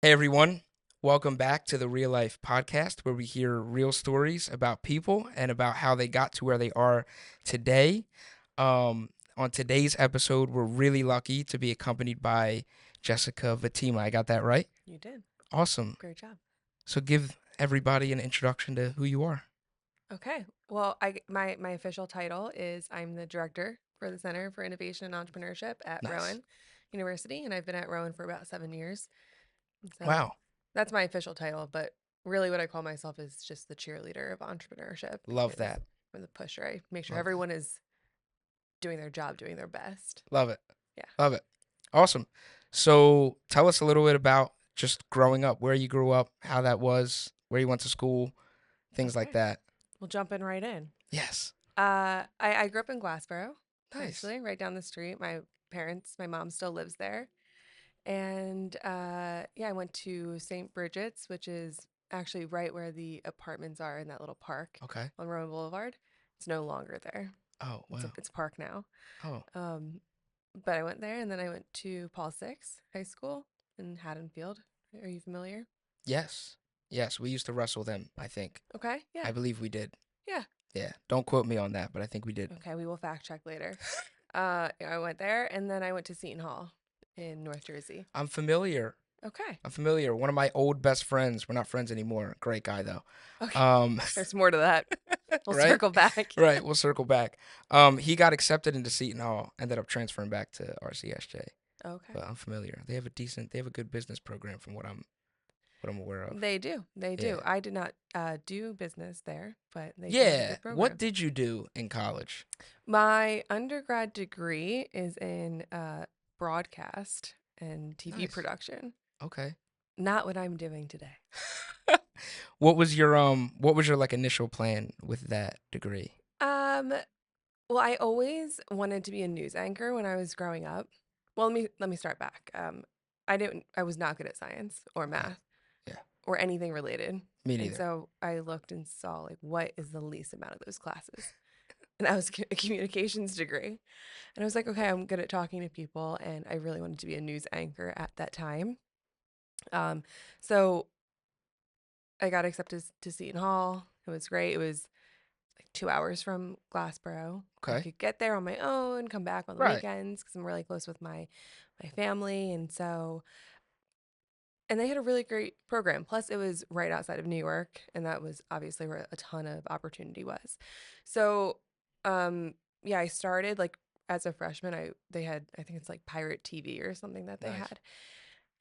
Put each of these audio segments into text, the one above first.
Hey everyone, welcome back to the Real Life Podcast, where we hear real stories about people and about how they got to where they are today. On today's episode, we're really lucky to be accompanied by Jessica Vattima. I got that right? You did. Awesome. Great job. So give everybody an introduction to who you are. Okay. Well, my official title is I'm the director for the Center for Innovation and Entrepreneurship at Nice. Rowan University, and I've been at Rowan for about 7 years. And so Wow. that's my official title, but really what I call myself is just the cheerleader of entrepreneurship Love because that. I'm the pusher. I make sure Love that. everyone is doing their job, doing their best. Love it. Yeah. Love it. Awesome. So tell us a little bit about just growing up, where you grew up, how that was, where you went to school, things like Okay. that. We'll jump in right in. Yes. I grew up in Glassboro, Nice. actually, right down the street. My mom still lives there. And yeah, I went to St. Bridget's, which is actually right where the apartments are in that little park Okay. on Rowan Boulevard. It's no longer there. Oh, wow. It's a park now. Oh, Um, but I went there, and then I went to Paul Six High School in Haddonfield. Are you familiar? yes. Yes, we used to wrestle them, I think. Okay. Yeah. I believe we did. Yeah. Yeah. Don't quote me on that, but I think we did. Okay. We will fact check later. I went there, and then I went to Seton Hall in North Jersey. I'm familiar. Okay. I'm familiar. One of my old best friends, we're not friends anymore. Great guy though. Okay. Um There's more to that. We'll right? circle back. Right, we'll circle back. He got accepted into Seton Hall, ended up transferring back to RCSJ. Okay. But I'm familiar. They have a good business program from what I'm aware of. They do. They Yeah. do. I did not do business there, but they do have a Yeah. good What program. did you do in college? My undergrad degree is in broadcast and TV Nice. production. Okay. Not what I'm doing today. What was your like initial plan with that degree? Um, well, I always wanted to be a news anchor when I was growing up. Well, let me start back. I was not good at science or Okay. math Yeah. or anything related. Me And neither. so I looked and saw like what is the least amount of those classes. And that was a communications degree. And I was like, okay, I'm good at talking to people, and I really wanted to be a news anchor at that time. Um, so I got accepted to Seton Hall. It was great. It was like 2 hours from Glassboro. I Okay. could get there on my own, come back on the Right. weekends because I'm really close with my family, and so and they had a really great program. Plus, it was right outside of New York, and that was obviously where a ton of opportunity was. So, um, yeah, I started like as a freshman. They had I think it's like Pirate TV or something that they Nice. had,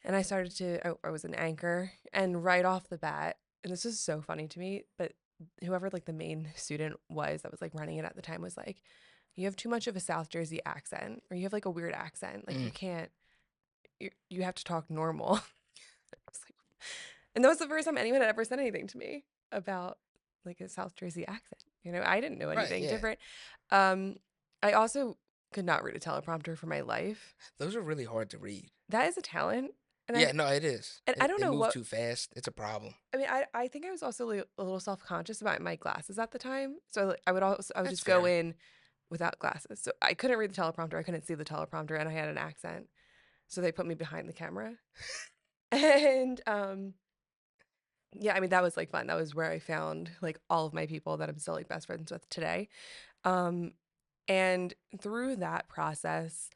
and I started to I was an anchor, and right off the bat, and this is so funny to me, but whoever like the main student was that was like running it at the time was like, you have too much of a South Jersey accent, or you have like a weird accent, like Mm. you can't. You have to talk normal. I was like, and that was the first time anyone had ever said anything to me about like a South Jersey accent. I didn't know Right. anything Yeah. different. Um, I also could not read a teleprompter for my life. Those are really hard to read. That is a talent, and Yeah. No, it is. I don't They know move what. too fast. It's a problem. I mean, I think I was also a little self conscious about my glasses at the time, so like, I would That's just go fair. in without glasses, so I couldn't read the teleprompter. I couldn't see the teleprompter, and I had an accent, so they put me behind the camera, and yeah, I mean, that was, like, fun. That was where I found, like, all of my people that I'm still, like, best friends with today. Um, and through that process,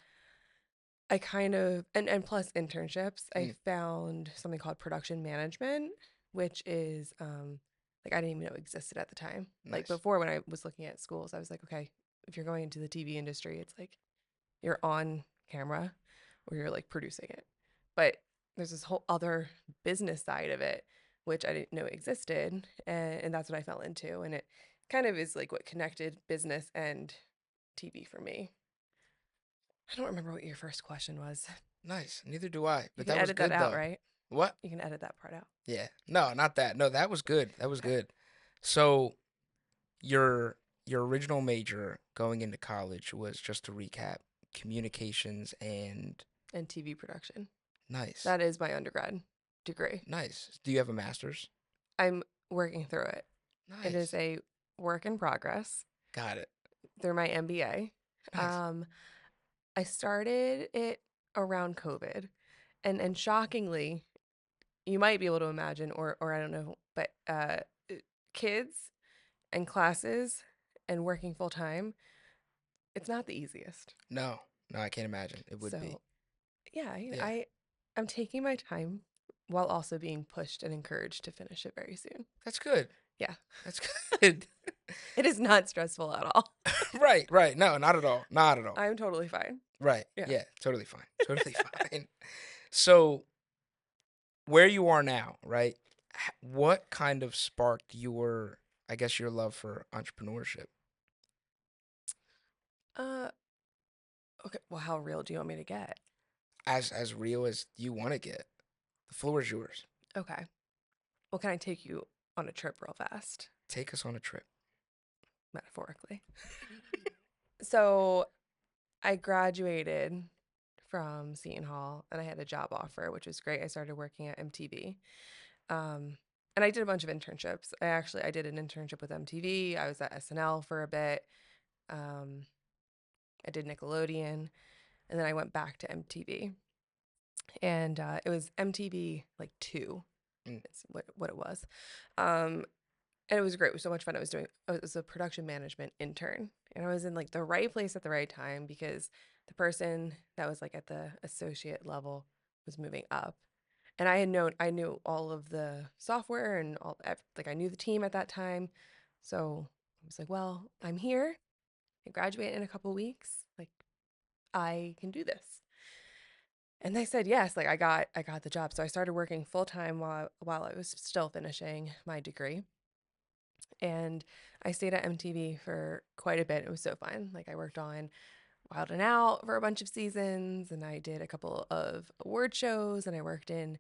I kind of and plus internships, I Mm. found something called production management, which is, like, I didn't even know existed at the time. Like, Nice. before when I was looking at schools, I was like, "Okay, if you're going into the TV industry, it's like you're on camera or you're, like, producing it." But there's this whole other business side of it, which I didn't know existed, and that's what I fell into, and it kind of is, like, what connected business and TV for me. I don't remember what your first question was. Nice. Neither do I. You But can that was edit that good out, though. right? What? You can edit that part out. Yeah. No, not that. No, that was good. That was Okay. good. So your your original major going into college was, just to recap, communications and And TV production. nice. That is my undergrad degree. Nice. Do you have a master's? I'm working through it. It is Nice. a work in progress Got it. through my MBA. Nice. Um, I started it around COVID, and shockingly, you might be able to imagine, or I don't know, but kids and classes and working full time, it's not the easiest. No, no, I can't imagine. It would be. So yeah, Yeah, I'm taking my time while also being pushed and encouraged to finish it very soon. that's good. Yeah, That's good. it is not stressful at all. Right, right. No, not at all. Not at all. I'm totally fine. Right. Yeah. Yeah, totally fine. Totally fine. So, where you are now, right? What kind of sparked your, I guess, your love for entrepreneurship? Uh, okay. Well, how real do you want me to get? As real as you want to get. The floor is yours. Okay. Well, can I take you on a trip real fast, Take us on a trip. metaphorically? So I graduated from Seton Hall and I had a job offer, which was great. I started working at MTV. Um, and I did a bunch of internships. I did an internship with MTV. I was at SNL for a bit. Um, I did Nickelodeon, and then I went back to MTV. And it was MTV like two. Mm, It's what it was. Um, and it was great. It was so much fun. I was a production management intern, and I was in like the right place at the right time because the person that was like at the associate level was moving up, and I knew all of the software and like I knew the team at that time, so I was like, well, I'm here. I graduate in a couple weeks. Like I can do this. And they said yes. Like I got the job. So I started working full time while I was still finishing my degree. And I stayed at MTV for quite a bit. It was so fun. Like I worked on Wild and Out for a bunch of seasons, and I did a couple of award shows, and I worked in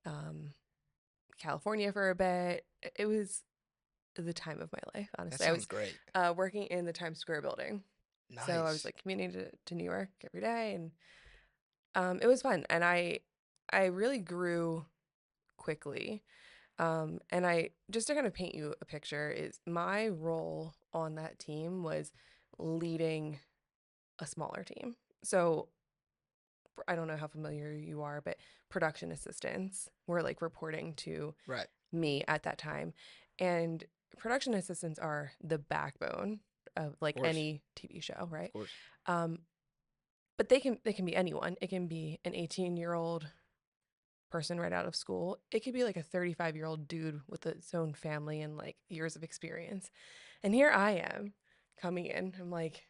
um, California for a bit. It was the time of my life, that honestly. I sounds was great. working in the Times Square building, so I was Nice. like commuting to New York every day, and it was fun. And I really grew quickly. And I just to kind of paint you a picture is my role on that team was leading a smaller team. So I don't know how familiar you are, but production assistants were like reporting to Right. me at that time. And production assistants are the backbone of Of like course. any TV show, Of right? course. Um, but they can be anyone. It can be an 18-year-old person right out of school. It could be like a 35-year-old dude with its own family and like years of experience. And here I am coming in. I'm like,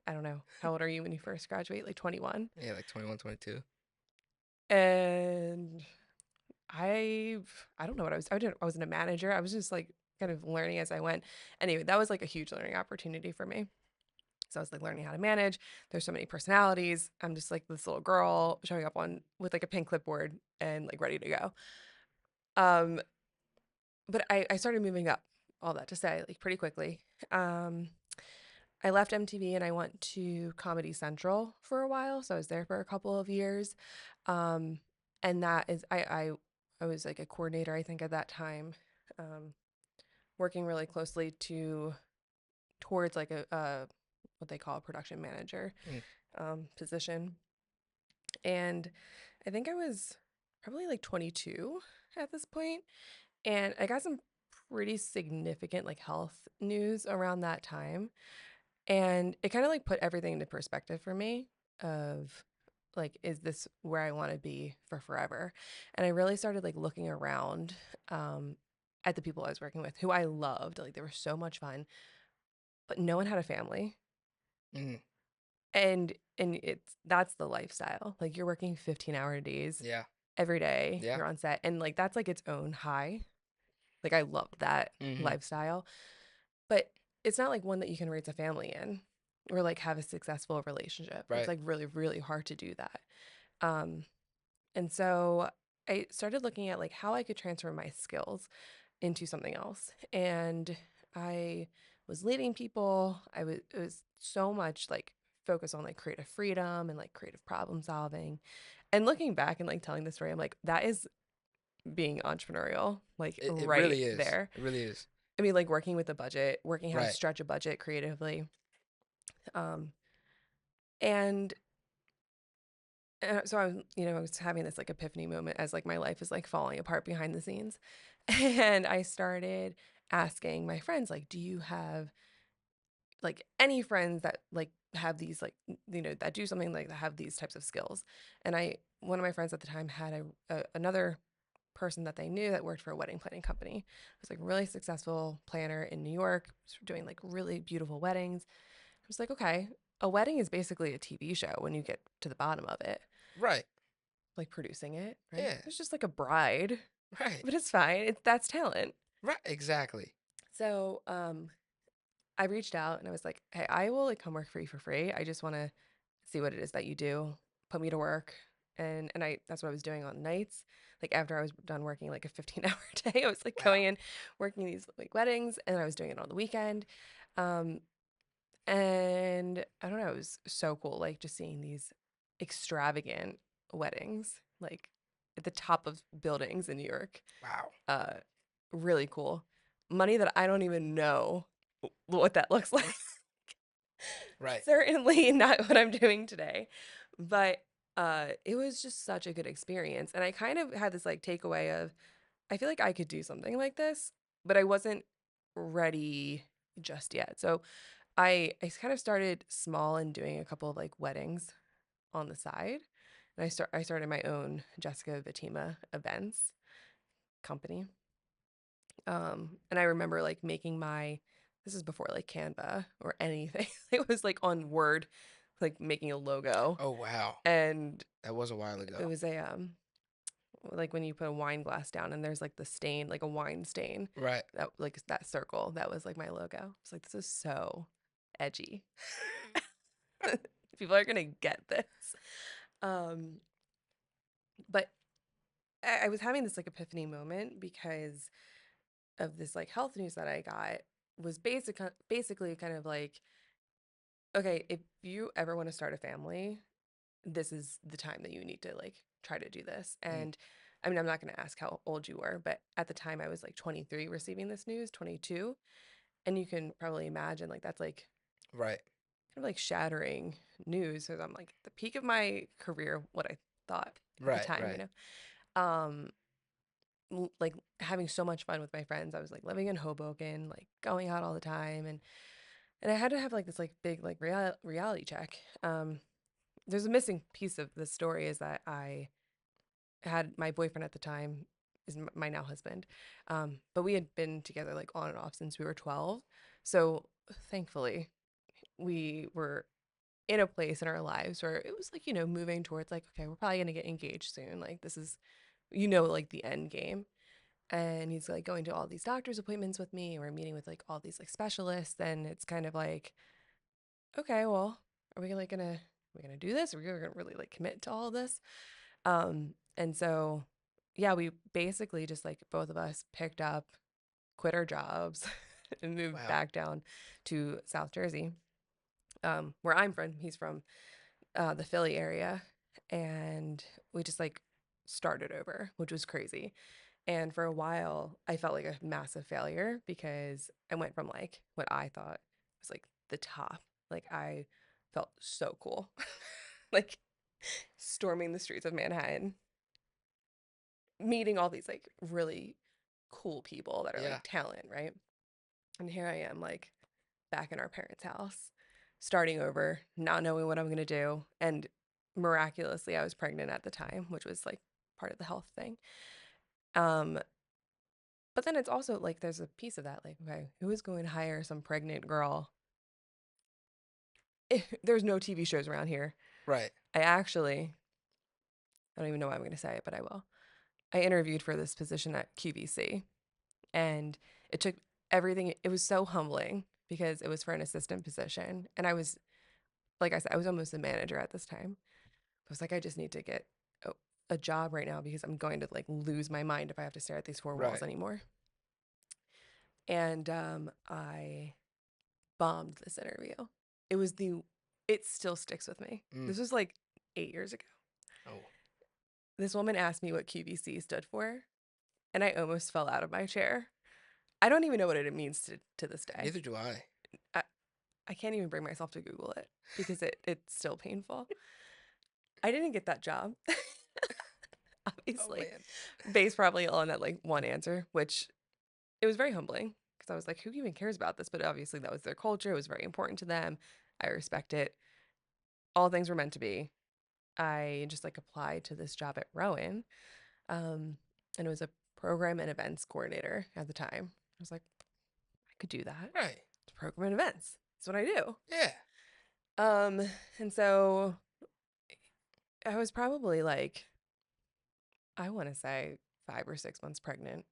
I don't know, how old are you when you first graduate? Like 21. Yeah, like 21, 22. And I don't know what I was. I wasn't a manager. I was just like kind of learning as I went. Anyway, that was like a huge learning opportunity for me. So I was like learning how to manage. There's so many personalities. I'm just like this little girl showing up on with like a pink clipboard and like ready to go. Um, but I started moving up, all that to say, like pretty quickly. Um, I left MTV and I went to Comedy Central for a while. So I was there for a couple of years. Um, and that is, I was like a coordinator, I think, at that time, um, working really closely towards like what they call a production manager Mm, position. And I think I was probably like 22 at this point. And I got some pretty significant like health news around that time. And it kind of like put everything into perspective for me of like, is this where I want to be for forever? And I really started like looking around at the people I was working with who I loved. Like they were so much fun, but no one had a family. mm, And it's that's the lifestyle. Like you're working 15-hour days yeah. every day. Yeah. You're on set and like that's like its own high. Like I love that Mm-hmm. lifestyle. But it's not like one that you can raise a family in or like have a successful relationship. It's Right. like really, really hard to do that. Um, and so I started looking at like how I could transfer my skills into something else. And I was leading people. It was so much like focus on like creative freedom and like creative problem solving. And looking back and like telling the story, I'm like, that is being entrepreneurial, like It right really is. there. It really is. I mean, like working with a budget, working how to Right. stretch a budget creatively. Um, and So I was having this like epiphany moment as like my life is like falling apart behind the scenes. And I started asking my friends, like, do you have like any friends that like have these like that do something like that have these types of skills? And one of my friends at the time had another person that they knew that worked for a wedding planning company. It was like a really successful planner in New York, was doing like really beautiful weddings. I was like, okay, a wedding is basically a TV show when you get to the bottom of it, Right. like producing it, right? Yeah. It's just like a bride, Right. but it's fine. That's talent. Right. Exactly. So, I reached out and I was like, "Hey, I will like come work for you for free. I just want to see what it is that you do. Put me to work." And I that's what I was doing on nights. Like after I was done working like a 15-hour day, I was like Wow. going in working these like weddings and I was doing it on the weekend. Um and I don't know, it was so cool like just seeing these extravagant weddings like at the top of buildings in New York. Wow. Uh really cool. Money that I don't even know what that looks like. Right. Certainly not what I'm doing today. But it was just such a good experience. And I kind of had this like takeaway of I feel like I could do something like this, but I wasn't ready just yet. So I kind of started small and doing a couple of like weddings on the side. And I started my own Jessica Vattima events company. And I remember like making my this is before like Canva or anything. It was like on Word, like making a logo. Oh wow. And That was a while it ago. was a like when you put a wine glass down and there's like the stain, like a wine stain. Right. That like that circle, that was like my logo. It's like this is so edgy. People are gonna get this. Um, but I was having this like epiphany moment because of this like health news that I got was basically kind of like, okay, if you ever want to start a family, this is the time that you need to like try to do this. Mm. And I mean, I'm not going to ask how old you were, but at the time I was like 23 receiving this news, 22. And you can probably imagine like that's like Right. kind of like shattering news. So I'm like at the peak of my career, what I thought at the Right. time, Right. Um, like having so much fun with my friends. I was like living in Hoboken, like going out all the time, and I had to have like this like big like reality check. There's a missing piece of the story is that I had my boyfriend at the time is my now husband, but we had been together like on and off since we were 12. So thankfully, we were in a place in our lives where it was like moving towards like okay, we're probably gonna get engaged soon. Like this is like the end game. And he's like going to all these doctor's appointments with me, or meeting with like all these like specialists, and it's kind of like okay, well, are we like gonna we gonna do this? Are we gonna really like commit to all of this? And so yeah, we basically just like both of us picked up, quit our jobs, and moved Wow. back down to South Jersey, where I'm from. He's from the Philly area, and we just like started over, which was crazy. And for a while, I felt like a massive failure because I went from like what I thought was like the top. Like I felt so cool. Like storming the streets of Manhattan, meeting all these like really cool people that are like Yeah. talent, right? And here I am like back in our parents' house, starting over, not knowing what I'm going to do. And miraculously, I was pregnant at the time, which was like part of the health thing. Um, But then it's also like there's a piece of that, like, okay, who is going to hire some pregnant girl? There's no TV shows around here. Right. I don't even know why I'm going to say it, but I will. I interviewed for this position at QVC, and it took everything. It was so humbling because it was for an assistant position. And I was, like I said, I was almost a manager at this time. I was like, I just need to get a job right now because I'm going to like lose my mind if I have to stare at these four walls Right. anymore. And I bombed this interview. It was the it still sticks with me. Mm. This was like 8 years ago. Oh. This woman asked me what QVC stood for, and I almost fell out of my chair. I don't even know what it means to this day. Neither do I. I, I can't even bring myself to Google it because it's still painful. I didn't get that job, Oh obviously, man. based probably on that like one answer, which it was very humbling because I was like, who even cares about this? But obviously, that was their culture. It was very important to them. I respect it. All things were meant to be. I just like applied to this job at Rowan, and it was a program and events coordinator at the time. I was like, I could do that. Right. It's program and events. That's what I do. Yeah. Um, and so I was probably like, I want to say 5 or 6 months pregnant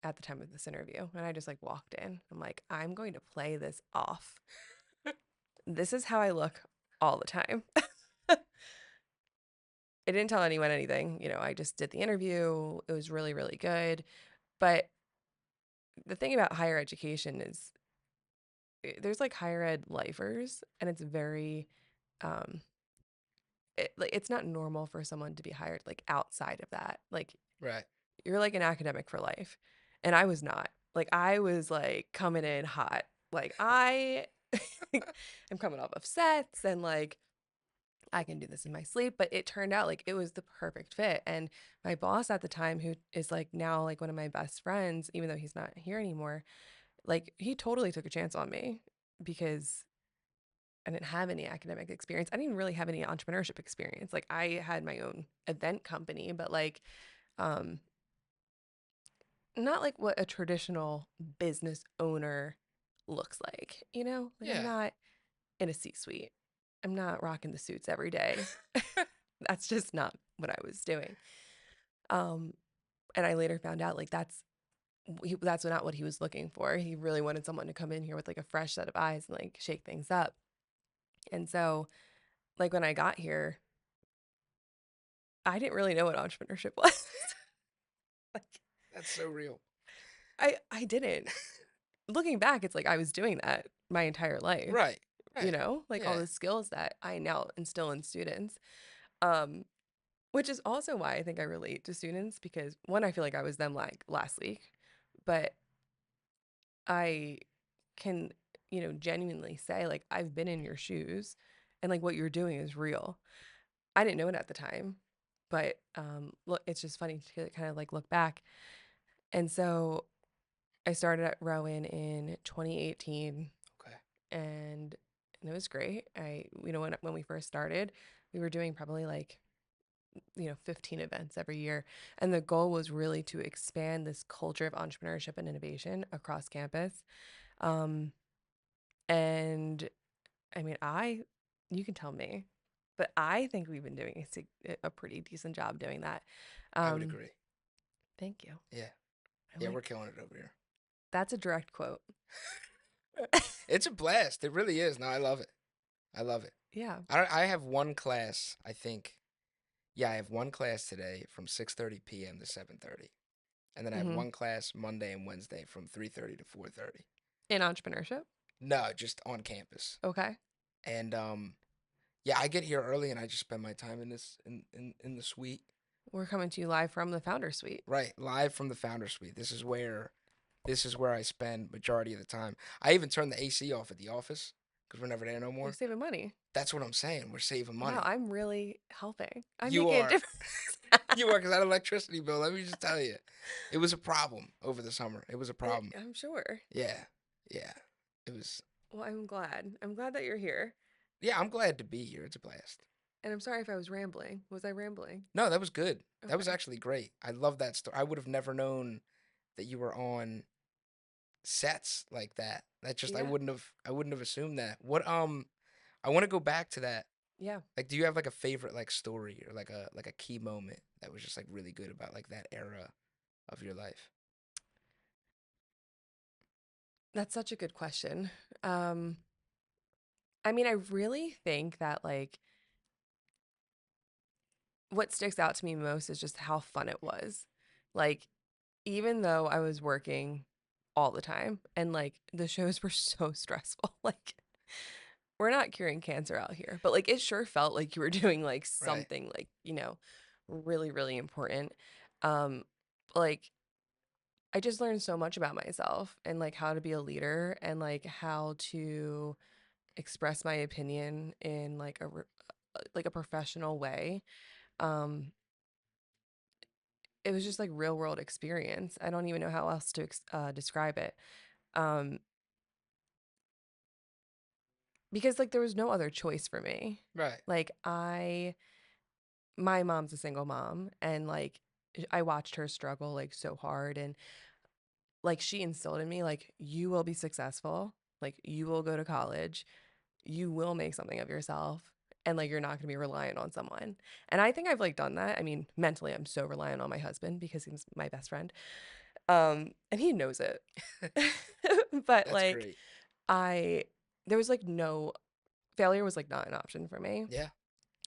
at the time of this interview. And I just like walked in. I'm like, I'm going to play this off. This is how I look all the time. I didn't tell anyone anything. I just did the interview. It was really, really good. But the thing about higher education is there's like higher ed lifers, and it's very, um, it's not normal for someone to be hired like outside of that. Like Right. you're like an academic for life. And I was not. Like I was like coming in hot. Like I am coming off of sets and like I can do this in my sleep, but it turned out like it was the perfect fit. And my boss at the time, who is like now like one of my best friends, even though he's not here anymore, like he totally took a chance on me because I didn't have any academic experience. I didn't really have any entrepreneurship experience. Like I had my own event company, but like um not like what a traditional business owner looks like, Like I'm Yeah. not in a C-suite. I'm not rocking the suits every day. That's just not what I was doing. Um, and I later found out like that's not what he was looking for. He really wanted someone to come in here with like a fresh set of eyes and like shake things up. And so like when I got here, I didn't really know what entrepreneurship was. Like That's so real. I didn't. Looking back, it's like I was doing that my entire life, Right. Right. like all Yeah. the skills that I now instill in students. Um, which is also why I think I relate to students because one, I feel like I was them like last week, but I can, genuinely say like I've been in your shoes and like what you're doing is real. I didn't know it at the time, but look, it's just funny to kind of like look back. And so I started at Rowan in 2018 Okay. and it was great. When we first started, we were doing probably like 15 events every year, and the goal was really to expand this culture of entrepreneurship and innovation across campus. Um, and I mean, you can tell me, but I think we've been doing a pretty decent job doing that. I would Um, agree. Thank you. Yeah. I'm Yeah, we're like, killing it over here. that's a direct quote. It's a blast. It really is. No, I love it. I love it. Yeah. I have one class, I think. Yeah, I have one class today from 6:30 p.m. to 7:30. And then I have Hmm. one class Monday and Wednesday from 3:30 to 4:30. In entrepreneurship. No, just on campus. Okay. And yeah, I get here early and I just spend my time in this in the suite. We're coming to you live from the founder suite. Right, live from the founder suite. This is where I spend majority of the time. I even turn the AC off at the office because we're never there no You're more. saving money. That's what I'm saying. We're saving Wow, money. I'm really helping. I'm You making a are. difference. You are, because that electricity bill, let me just tell you, it was a problem over the summer. It was a problem. I'm sure. Yeah. Yeah. It was. Well, I'm glad. I'm glad that you're here. Yeah, I'm glad to be here. It's a blast. And I'm sorry if I was rambling. Was I rambling? No, that was good. That was Okay. actually great. I love that story. I would have never known that you were on sets like that. That just Yeah. I wouldn't have assumed that. I want to go back to that. Yeah. Like, do you have like a favorite like story or like a key moment that was just like really good about like that era of your life? That's such a good question. Um, I mean, I really think that like what sticks out to me most is just how fun it was. Like, even though I was working all the time and like the shows were so stressful, like we're not curing cancer out here, but like it sure felt like you were doing like Right. something like, really, really important. Um, like I just learned so much about myself and like how to be a leader and like how to express my opinion in like like a professional way. Um, it was just like real world experience. I don't even know how else to describe it. Um, because like there was no other choice for me. Right. Like my mom's a single mom, and like I watched her struggle like so hard, and like she instilled in me like you will be successful, like you will go to college, you will make something of yourself, and like you're not going to be reliant on someone. And I think I've like done that. I mean, mentally I'm so reliant on my husband because he's my best friend. And he knows it. But That's like great. I there was like no failure was like not an option for me. Yeah.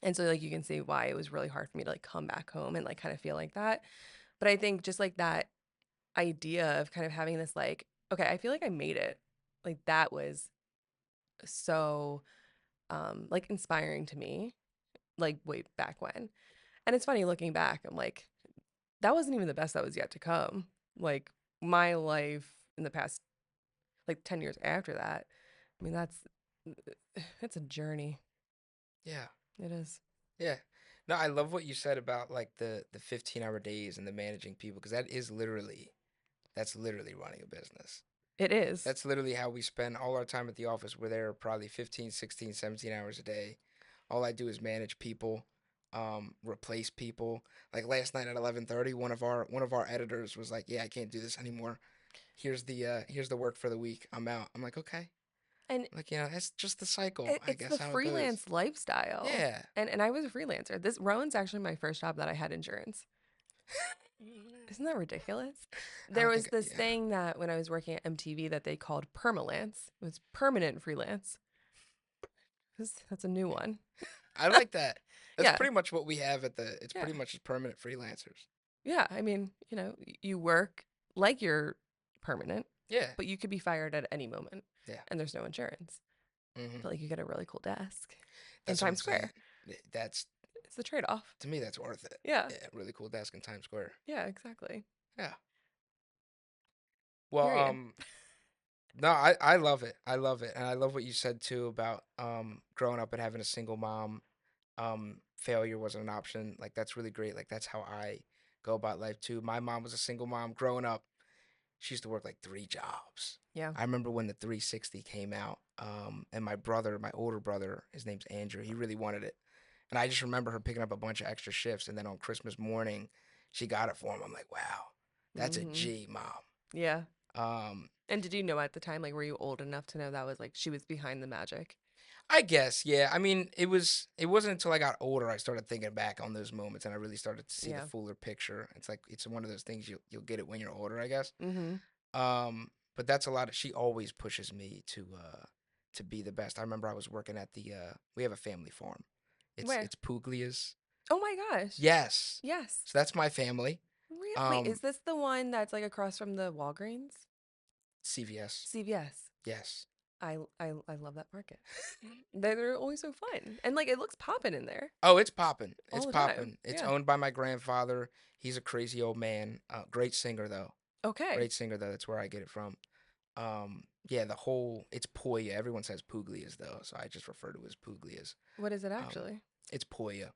And so like you can see why it was really hard for me to like come back home and like kind of feel like that. But I think just like that idea of kind of having this like, okay, I feel like I made it. Like that was so like inspiring to me, like way back when. And it's funny looking back, I'm like, that wasn't even the best that was yet to come. Like my life in the past like 10 years after that, I mean that's it's a journey. Yeah. It is. Yeah. No, I love what you said about like the 15-hour days and the managing people because that's literally running a business. It is. That's literally how we spend all our time at the office. We're there probably 15, 16, 17 hours a day. All I do is manage people, replace people. Like last night at 11:30, one of our editors was like, "Yeah, I can't do this anymore. Here's the work for the week. I'm out." I'm like, "Okay." And Like, that's just the cycle, I it's the guess how it goes. freelance lifestyle. Yeah. And I was a freelancer. This Rowan's actually my first job that I had insurance. Isn't that ridiculous? I There don't was think this yeah. thing that when I was working at MTV that they called permalance. It was permanent freelance. That's a new one. I like that. That's Yeah. pretty much what we have it's Yeah. pretty much just permanent freelancers. Yeah. I mean, you know, you work like you're permanent, Yeah. but you could be fired at any moment Yeah. and there's no insurance. Hmm. But like you get a really cool desk in That's what I'm Times saying. Square. That's It's the trade off. to me that's worth it. Yeah. Yeah, really cool desk in Times Square. Yeah, exactly. Yeah. Well, Period. no, I love it. I love it. And I love what you said too about growing up and having a single mom. Failure wasn't an option. Like that's really great. Like that's how I go about life too. My mom was a single mom growing up. She used to work like 3 jobs. Yeah. I remember when the 360 came out, and my brother, my older brother, his name's Andrew, he really wanted it. And I just remember her picking up a bunch of extra shifts. And then on Christmas morning, she got it for him. I'm like, wow, that's a Mm-hmm. G, mom. Yeah. Um, And did you know at the time, like, were you old enough to know that was like she was behind the magic? I guess, yeah. I mean, it wasn't until I got older I started thinking back on those moments and I really started to see the Yeah. fuller picture. It's like it's one of those things you'll get it when you're older, I guess. Mm-hmm. But that's a lot of she always pushes me to be the best. I remember I was working at the we have a family farm. It's Where? it's Puglia's. Oh my gosh. Yes. Yes. So that's my family. Wait, is Um this the one that's like across from the Walgreens? CVS. CVS. Yes. I love that market. They're always so fun. And like it looks popping in there Oh, it's popping. It's all the time. popping. It's Yeah. owned by my grandfather. He's a crazy old man. Great singer though. Okay. Great singer though. That's where I get it from. Yeah, the whole it's Poya. Everyone says Puglias though, so I just refer to it as Puglias. What is it Um, actually? it's Poya.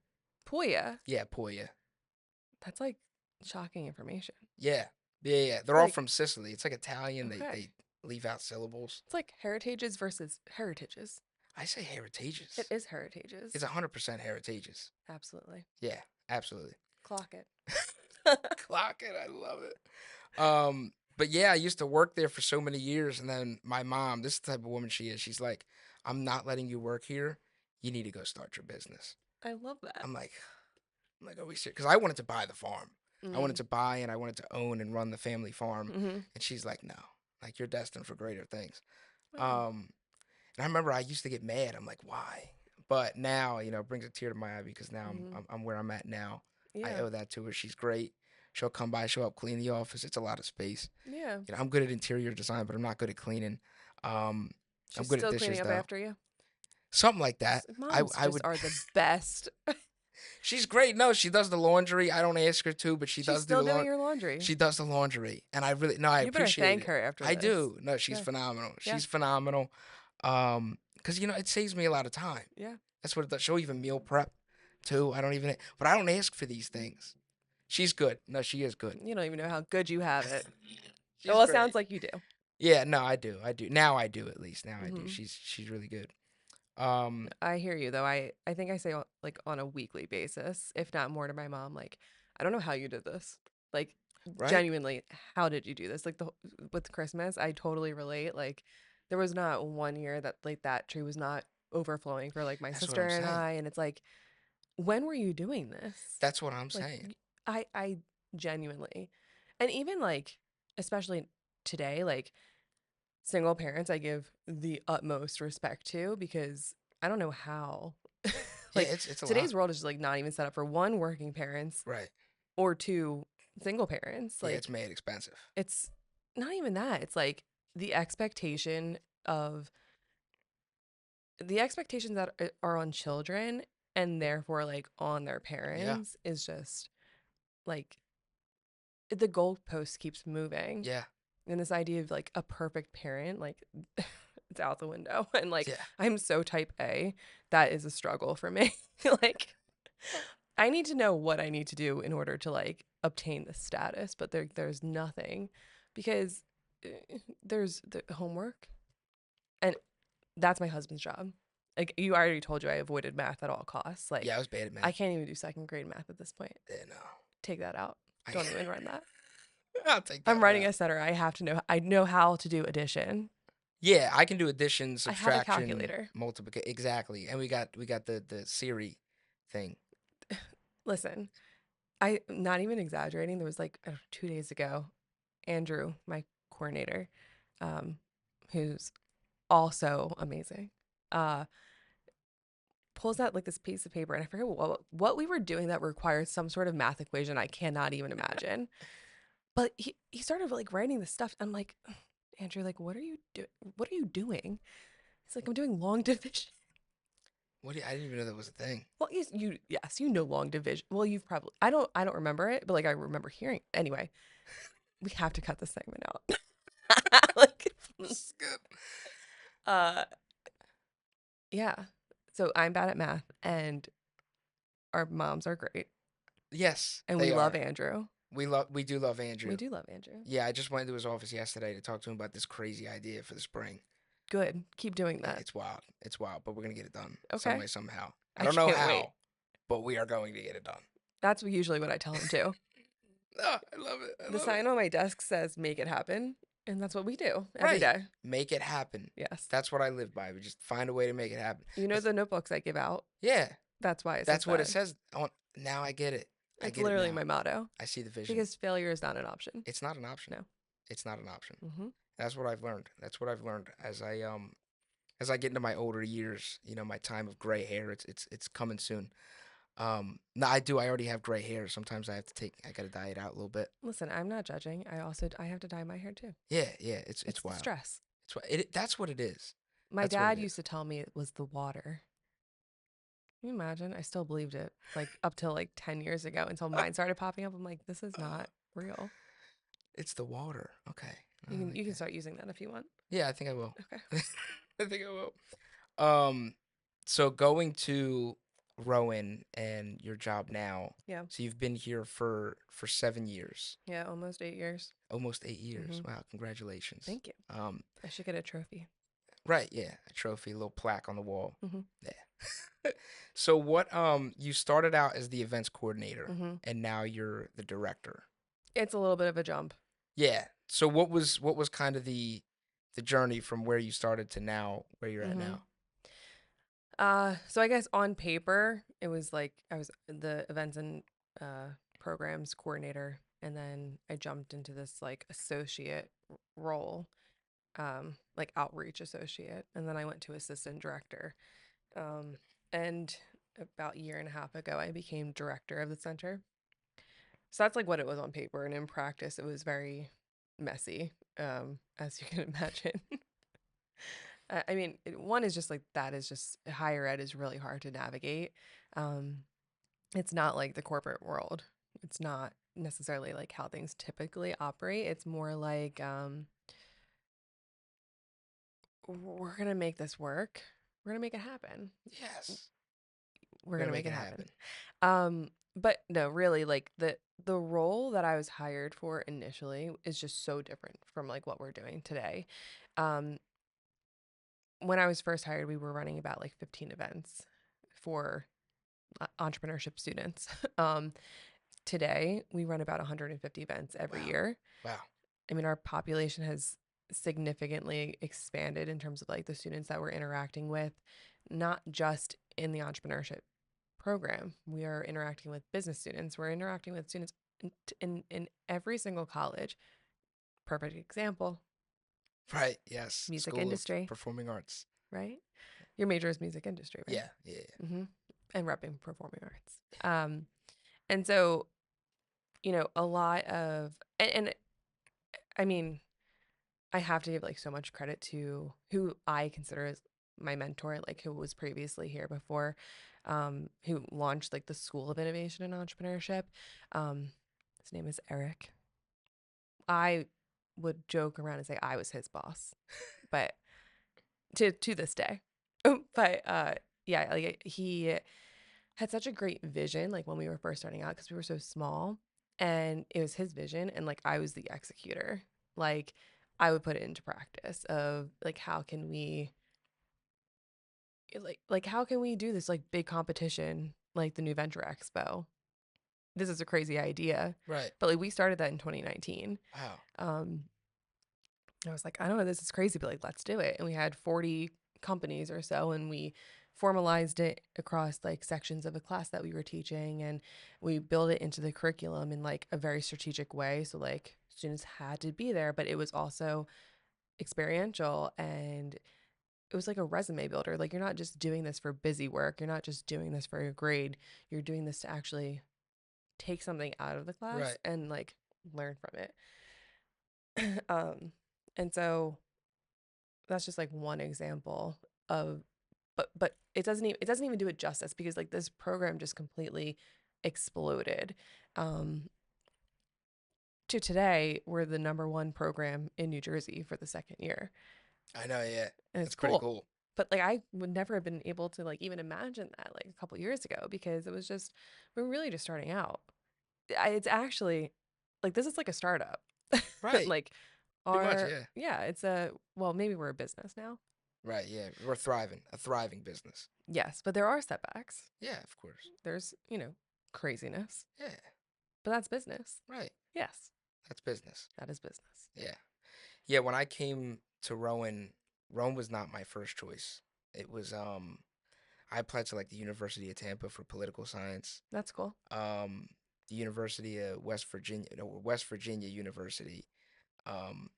Poya. Yeah, Poya. That's like shocking information. Yeah, yeah, yeah. They're all Like, from Sicily. It's like Italian. They okay. leave out syllables. It's like heritages versus heritages. I say It heritages. is heritages. It's 100% heritages. Absolutely. Yeah, absolutely. Clock it. Clock it. I love it. But yeah, I used to work there for so many years, and then my mom, this is the type of woman she is. She's like, "I'm not letting you work here. You need to go start your business." I love that. I'm like, are we serious? Because I wanted to buy the farm. I wanted Mm. to buy and I wanted to own and run the family farm. Mm-hmm. And she's like, no, like you're destined for greater things. Wow. Um, and I remember I used to get mad. I'm like, why? But now, it brings a tear to my eye because now I'm, Mm-hmm. I'm, I'm where I'm at now. I Yeah. owe that to her. She's great. She'll come by, she'll help clean the office. It's a lot of space. Yeah. I'm good at interior design, but I'm not good at cleaning. Um, I'm She's good at still cleaning dishes up though. after you. Something like that. I Moms I just would. are the best. She's great. No, she does the laundry. I don't ask her to, but she She's does do still the doing laundry. your laundry. She does the laundry, and I really no, I You better appreciate thank it. her after I this. do. No, she's Yeah. phenomenal. Yeah. She's phenomenal. Because it saves me a lot of time. Yeah. That's what it does. She'll even meal prep too. But I don't ask for these things. She's good. No, she is good. You don't even know how good you have it. She's Well, it great. sounds like you do. Yeah, no, I do. I do. Now I do at least. Now I do. Hmm. She's really good. Um, I hear you though. I think I say like on a weekly basis, if not more, to my mom, like, I don't know how you did this. Like, right? genuinely, how did you do this? Like with Christmas, I totally relate. Like, there was not one year that like that tree was not overflowing for like my That's what sister I'm and saying. I, and it's like, when were you doing this? That's what I'm Like, saying. I genuinely, and even like, especially today, like single parents, I give the utmost respect to because I don't know how. Yeah, Like it's a lot. today's world is just like not even set up for one, working parents, Right. or two, single parents. Yeah, it's Like made expensive. it's not even that. It's like the expectation of the expectations that are on children and therefore like on their Yeah. parents is just like the goalpost keeps moving. Yeah. And this idea of like a perfect parent, like it's out the window. And like Yeah. I'm so type A, that is a struggle for me. Like I need to know what I need to do in order to like obtain the status, but there's nothing because there's the homework and that's my husband's job. Like you already told you I avoided math at all costs. Yeah, Like I was bad at I math. can't even do second grade math at this point. Yeah, no. Take that out. I, Don't even run that. I'll take I'm that writing out. a setter. I know how to do addition. Yeah, I can do addition, I have a subtraction, calculator. multiplication. Exactly. And we got the Siri thing. Listen, I'm not even exaggerating. There was like 2 days ago, Andrew, my coordinator, um, who's also amazing, uh, pulls out like this piece of paper, and I forget what we were doing that required some sort of math equation I cannot even imagine. But he started like writing this stuff. I'm like, Andrew, like, what are you doing? What are you doing? He's like, I'm doing long division. I didn't even know that was a thing. Well, yes, you know long division. Well, you've probably I don't remember it, but like I remember hearing. Anyway, we have to cut this segment out. Like, This is good. uh, yeah. So I'm bad at math, and our moms are great, Yes, and we they love are. Andrew. We do love We Andrew. do love Andrew. Yeah, I just went into his office yesterday to talk to him about this crazy idea for the spring. Good. Keep doing Yeah, that. it's wild. It's wild, but we're gonna get it done some Okay. way somehow. I I don't know can't wait. how, but we are going to get it done. That's usually what I tell him too. Oh, I love it. I The love it. sign on my desk says "Make it happen," and that's what we do every Right. day. Make it happen. Yes. That's what I live by. We just find a way to make it happen. You know That's, the notebooks I give out. yeah, That's why it says that's what it that. says. On now I get it. I It's get it literally now. my motto I see the vision. because failure is not an option. It's not an option. No. It's not an option. Hmm. That's what I've learned. That's what I've learned as I get into my older years. My time of gray hair. It's coming soon. No, I do. I already have gray hair. Sometimes I gotta dye it out a little bit. Listen, I'm not judging. I have to dye my hair too. Yeah, yeah. It's It's it's the wild. stress. That's what it is. My That's what it dad used is. to tell me it was the water. Can you imagine? I still believed it like up till like 10 years ago until mine started popping up. I'm like, this is not real. It's the water. Okay. I You like can that. start using that if you want. Yeah, I think I will. Okay. I think I will. Um, so going to Rowan and your job now. Yeah. So you've been here for 7 years, Yeah, almost 8 years. almost 8 years. Hmm. Wow, congratulations. Thank you. I should get a trophy. Right, yeah, a trophy, a little plaque on the wall. Hmm. Yeah. So you started out as the events coordinator Hmm. and now you're the director. It's a little bit of a jump. Yeah. So what was kind of the journey from where you started to now where you're at Hmm. now? So I guess on paper, it was like I was the events and programs coordinator, and then I jumped into this like associate role, like outreach associate, and then I went to assistant director. Um, and about a year and a half ago, I became director of the center. So that's like what it was on paper, and in practice, it was very messy, as you can imagine. I mean, one is just like that is just higher ed is really hard to navigate. Um, it's not like the corporate world. It's not necessarily like how things typically operate. It's more like we're gonna make this work. We're gonna make it happen. Yes. We're We're gonna gonna make make it it happen. happen. But no, really, like the role that I was hired for initially is just so different from like what we're doing today. Um, when I was first hired, we were running about like 15 events for entrepreneurship students. um, Today, we run about 150 events every Wow. year. Wow. I mean, our population has significantly expanded in terms of like the students that we're interacting with, not just in the entrepreneurship program. We are interacting with business students. We're interacting with students in every single college. Perfect example, Right. Yes. music School of industry, Performing Arts. right? Your major is music industry, right? Yeah. Yeah. Yeah. Mm-hmm. And repping performing arts. And so, a lot of, and I mean, I have to give like so much credit to who I consider as my mentor, like who was previously here before, who launched like the School of Innovation and Entrepreneurship. His name is Eric. I would joke around and say I was his boss, but to this day. But yeah, like he had such a great vision like when we were first starting out because we were so small, and it was his vision and like I was the executor. Like I would put it into practice of like how can we like how can we do this like big competition like the new Venture Expo. This is a crazy idea, Right. but like we started that in 2019. Wow. um I was like, I don't know, this is crazy, but like, let's do it. And we had 40 companies or so, and we formalized it across like sections of a class that we were teaching, and we built it into the curriculum in like a very strategic way. So, like, students had to be there, but it was also experiential and it was like a resume builder. Like, you're not just doing this for busy work, you're not just doing this for a grade, you're doing this to actually take something out of the class Right. and like learn from it. And so that's just like one example of, but it doesn't even do it justice because like this program just completely exploded. um to today we're the number one program in New Jersey for the second year, I know. Yeah. and it's That's pretty cool. cool. But like I would never have been able to like even imagine that like a couple years ago because it was just we're really just starting out. It's actually like this is like a startup. Right. Like Pretty much. our Yeah. yeah, it's a well, maybe we're a business now. Right. Yeah. We're thriving. A thriving business. Yes, but there are setbacks. Yeah. Of course. There's, craziness, Yeah. but that's business. Right. Yes, That's business. that is business. Yeah. Yeah. When I came to Rowan, Rowan was not my first choice. It was I applied to like the University of Tampa for political science. That's cool. Um, the University of West Virginia, no, West Virginia University. Um,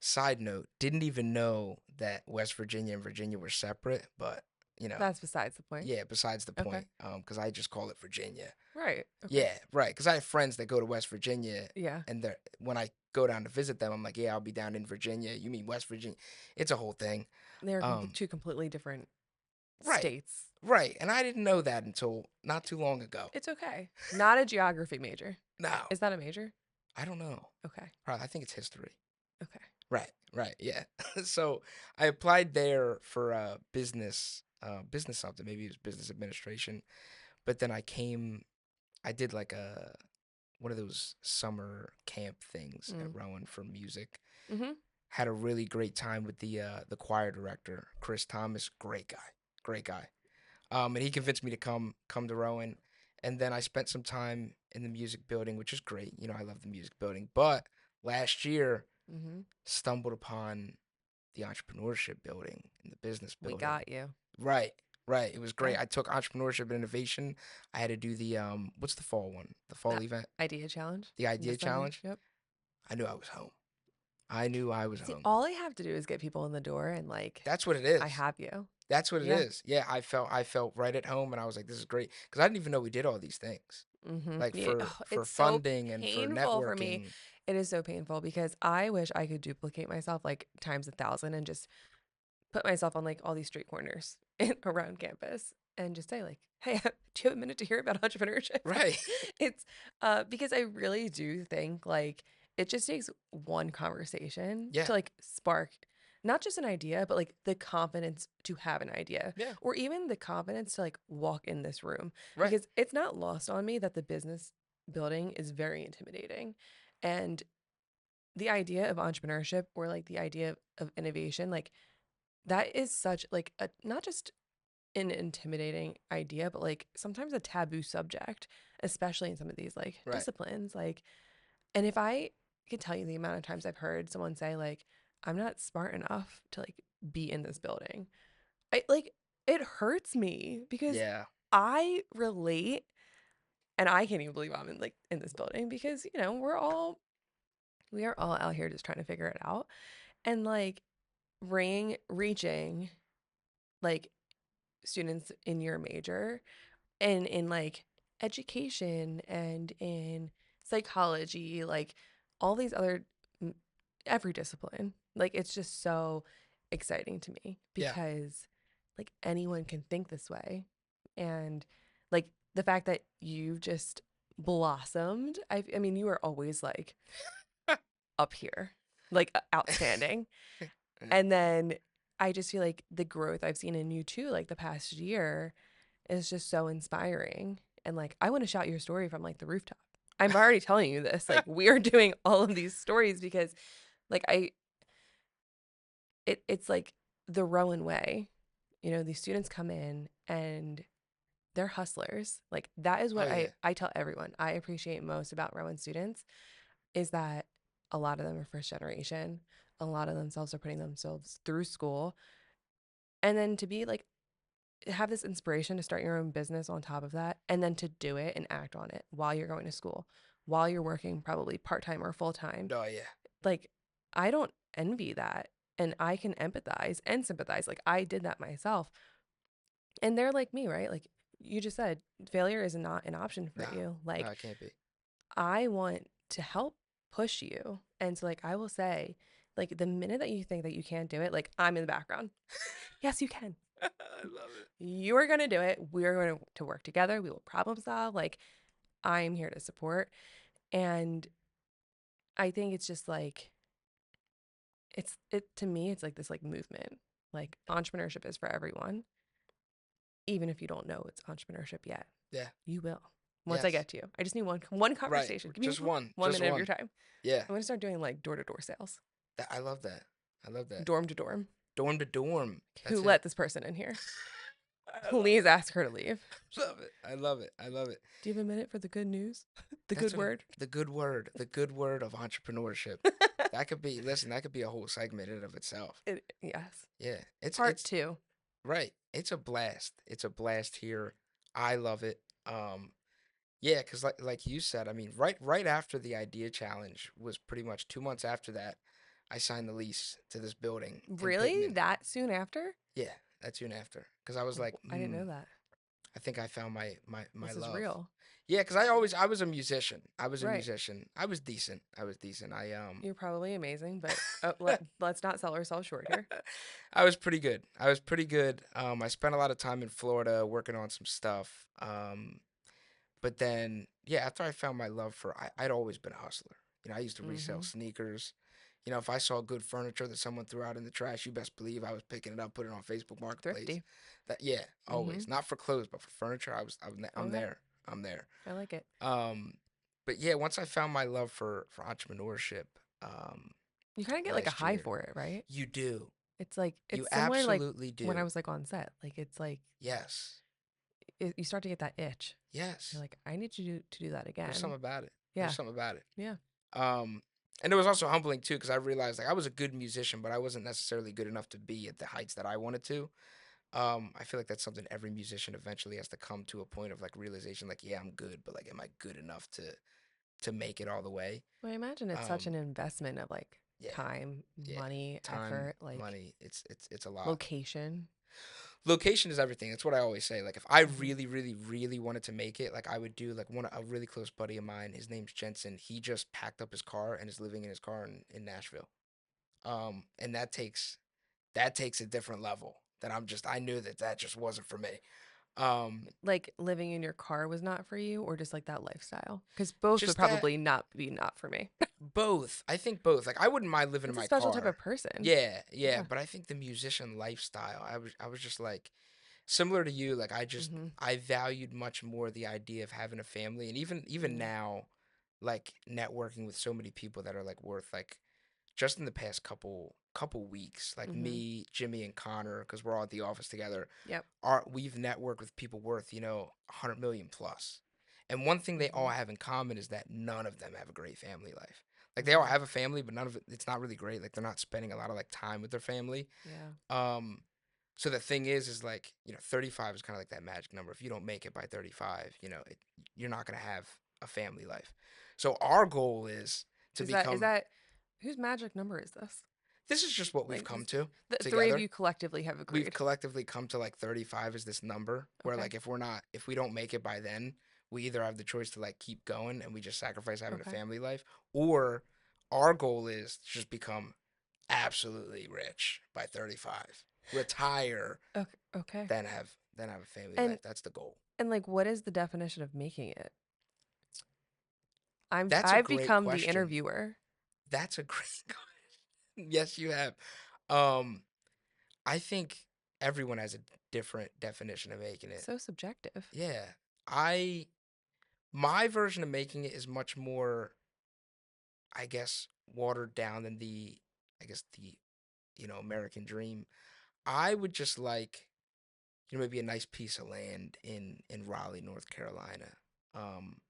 Side note, didn't even know that West Virginia and Virginia were separate, but you know, That's besides the point. yeah, besides the Okay. point, because I just call it Virginia. Right. Okay. Yeah, right. Because I have friends that go to West Virginia, Yeah. and when I go down to visit them, I'm like, yeah, I'll be down in Virginia. You mean West Virginia? It's a whole thing. They're Um, two completely different right, states. right. And I didn't know that until not too long ago. It's okay. Not a geography major. No, Is that a major? I don't know. Okay. Probably, I think it's history. Okay. Right, right, yeah. So I applied there for business something. Maybe it was business administration. But then I did like one of those summer camp things at Mm. Rowan for music. Mm-hmm. Had a really great time with the choir director, Chris Thomas. Great guy, great guy. And he convinced me to come to Rowan. And then I spent some time in the music building, which is great. You know, I love the music building. But last year, Mm-hmm. stumbled upon the entrepreneurship building and the business We building. got you. Right, right. It was great. Okay. I took entrepreneurship and innovation. I had to do the what's the fall one? The fall event? Idea challenge. The In the idea summer. challenge? Yep. I knew I was home. I knew I was See, home. all I have to do is get people in the door and like That's what it I is. have you. That's what it Yeah. is. Yeah, I felt right at home and I was like, this is great. Because I didn't even know we did all these things. Mm-hmm. Like Yeah. for It's so funding and for painful for me. networking. It is so painful because I wish I could duplicate myself like times 1,000 and just put myself on like all these street corners around campus and just say like, "Hey, do you have a minute to hear about entrepreneurship?" Right. It's because I really do think like it just takes one conversation Yeah. to like spark not just an idea, but like the confidence to have an idea, Yeah. or even the confidence to like walk in this room, Right. because it's not lost on me that the business building is very intimidating. And the idea of entrepreneurship, or like the idea of innovation, like that is such like a, not just an intimidating idea, but like sometimes a taboo subject, especially in some of these like Right. disciplines. Like, and if I could tell you the amount of times I've heard someone say, like, I'm not smart enough to like be in this building, I like, it hurts me because Yeah. I relate, and I can't even believe I'm in like in this building because, we are all out here just trying to figure it out. And like reaching like students in your major and in like education and in psychology, like all these other, m- every discipline, like it's just so exciting to me Yeah. because like anyone can think this way. And like the fact that you've just blossomed, I mean, you were always like up here, like outstanding. Yeah. And then I just feel like the growth I've seen in you too, like the past year, is just so inspiring. And like, I want to shout your story from like the rooftop. I'm already telling you this. Like, we are doing all of these stories because, like, it's like the Rowan way. These students come in and they're hustlers. Like, that is Oh what yeah. I tell everyone I appreciate most about Rowan students is that a lot of them are first generation. A lot of themselves are putting themselves through school. And then to be like, have this inspiration to start your own business on top of that, and then to do it and act on it while you're going to school, while you're working probably part-time or full-time. Oh yeah. Like, I don't envy that, and I can empathize and sympathize. Like, I did that myself, and they're like me, right? Like you just said, failure is not an option for No. you. No, Like, it can't be. I want to help push you. And so like I will say, like the minute that you think that you can't do it, like I'm in the background. Yes, you can. I love it. You are going to do it. We're going to work together. We will problem solve. Like, I'm here to support. And I think it's just like, to me, it's like this like movement. Like, entrepreneurship is for everyone, even if you don't know it's entrepreneurship yet. Yeah. You will once I Yes. get to you. I just need one Right. conversation. Give me Just one. one Just minute of one. your time. Yeah. I'm going to start doing like door to door sales, I love that. I love that. dorm to dorm. Dorm to dorm. Who That's it. let this person in here? I love Please ask her to leave. it. Love it. I love it. I love it. Do you have a minute for the good news? The That's good what word? the good word. The good word of entrepreneurship. That could be. Listen. That could be a whole segment in and of itself. Yes. Yeah. Part It's two. right. It's a blast. It's a blast here. I love it. Yeah, because like you said, I mean, right after the idea challenge was pretty much 2 months after that, I signed the lease to this building in Really? Pittman. That soon after? Yeah, that soon after, because I was like, I didn't know that. I think I found my This is love. real. Yeah, because I was a musician. I was a Right. musician. I was decent. I was decent. You're probably amazing, but let's not sell ourselves short here. I was pretty good. I was pretty good. I spent a lot of time in Florida working on some stuff. But then, yeah, after I found my love for, I'd always been a hustler. I used to resell Mm-hmm. sneakers. If I saw good furniture that someone threw out in the trash, you best believe I was picking it up, putting it on Facebook Marketplace. Thrifty. Yeah, Mm-hmm. always. Not for clothes, but for furniture. I'm Okay. there. I'm there. I like it. Um, but yeah, once I found my love for entrepreneurship, You kind of get like a last high year, for it, right? you do. It's like You it's similar to like absolutely when I do. was like on set. Like it's like Yes. you start to get that itch. You're Yes. like, I need to do that There's something again. about it. There's Yeah. something about it. Yeah. Um, and it was also humbling too because I realized like I was a good musician, but I wasn't necessarily good enough to be at the heights that I wanted to. I feel like that's something every musician eventually has to come to a point of like realization, like, yeah, I'm good, but like, am I good enough to make it all the way? Well, I imagine it's such Um, an investment of like yeah, time, yeah, money, time, effort, like money, it's a lot. location. Location is everything. That's what I always say. Like, if I Hmm. really, really, really wanted to make it, like, I would do like a really close buddy of mine. His name's Jensen. He just packed up his car and is living in his car in Nashville. And that takes a different level that I knew that just wasn't for me. Um, Like living in your car was not for you, or just like that lifestyle? Because both would just that probably not be not for me. Both. I think both. Like I wouldn't mind living in That's a my special type car. of person. Yeah, yeah, Yeah. but I think the musician lifestyle, I was just like similar to you, like Mhm. I valued much more the idea of having a family, and even Mm. now, like networking with so many people that are like worth like just in the past couple weeks, like Mhm. me, Jimmy, and Connor, because we're all at the office together, Yep. we've networked with people worth, 100 million plus. And one thing they all Mhm. have in common is that none of them have a great family life. Like they all Mm. have a family, but none of it's not really great. Like they're not spending a lot of like time with their family. Yeah. Um, so the thing is like, 35 is kind of like that magic number. If you don't make it by 35, you're not gonna have a family life. So our goal is to Is become. that whose magic number is this? This is just what we've Like come this, to the three of together. you collectively have We've agreed. collectively come to like 35 is this number where Okay. like if we don't make it by then, we either have the choice to like keep going and we just sacrifice having a Okay. family life, or our goal is to just become absolutely rich by 35. Retire, Okay. Okay. then have a family And life. That's the goal. like what is the definition of making it? That's a I've great become the question. interviewer. That's a great question. Yes, you have. Um, I think everyone has a different definition of making it. So subjective. Yeah. I My version of making it is much more, I guess, watered down than the American dream. I would just like, maybe a nice piece of land in Raleigh, North Carolina. Um,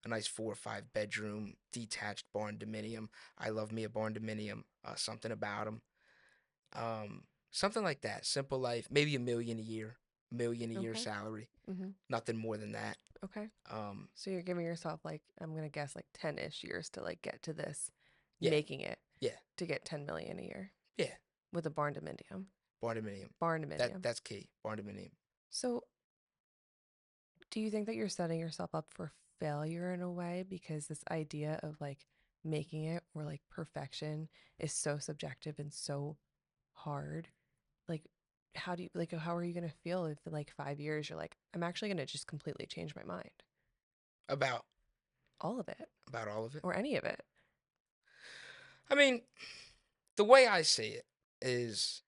a nice 4 or 5 bedroom detached barn dominium. I love me a barn dominium. Something about them. Something like that. Simple life. Maybe a million a year Okay. salary. Mhm. Nothing more than that. Okay. Um, So you're giving yourself like I'm gonna guess like 10-ish years to like get to this, yeah, making it yeah, to get 10 million a year yeah. with a barn dominium. Barn dominium. Barn That dominium. that's key. Barn dominium. So do you think that you're setting yourself up for failure in a way because this idea of like making it or like perfection is so subjective and so hard? Like how are you going to feel if in like 5 years you're like I'm actually going to just completely change my mind? About All of it about all of it. or any of it. I mean, the way I see it is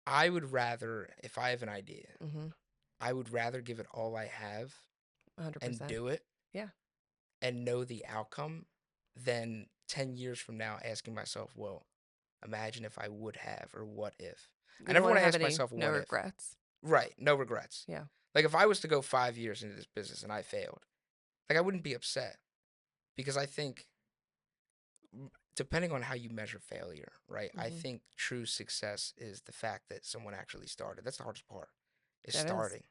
I would rather, if I have an idea, Mhm. I would rather give it all I have and 100%. do it Yeah. and know the outcome than 10 years from now asking myself, well, imagine if I would have, or what if. I You don't never want want to to have ask any myself no what if. regrets. Right, no regrets. Yeah. Like if I was to go 5 years into this business and I failed, like I wouldn't be upset, because I think depending on how you measure failure, right? I Mhm. think true success is the fact that someone actually started. That's the hardest part, is That is. starting.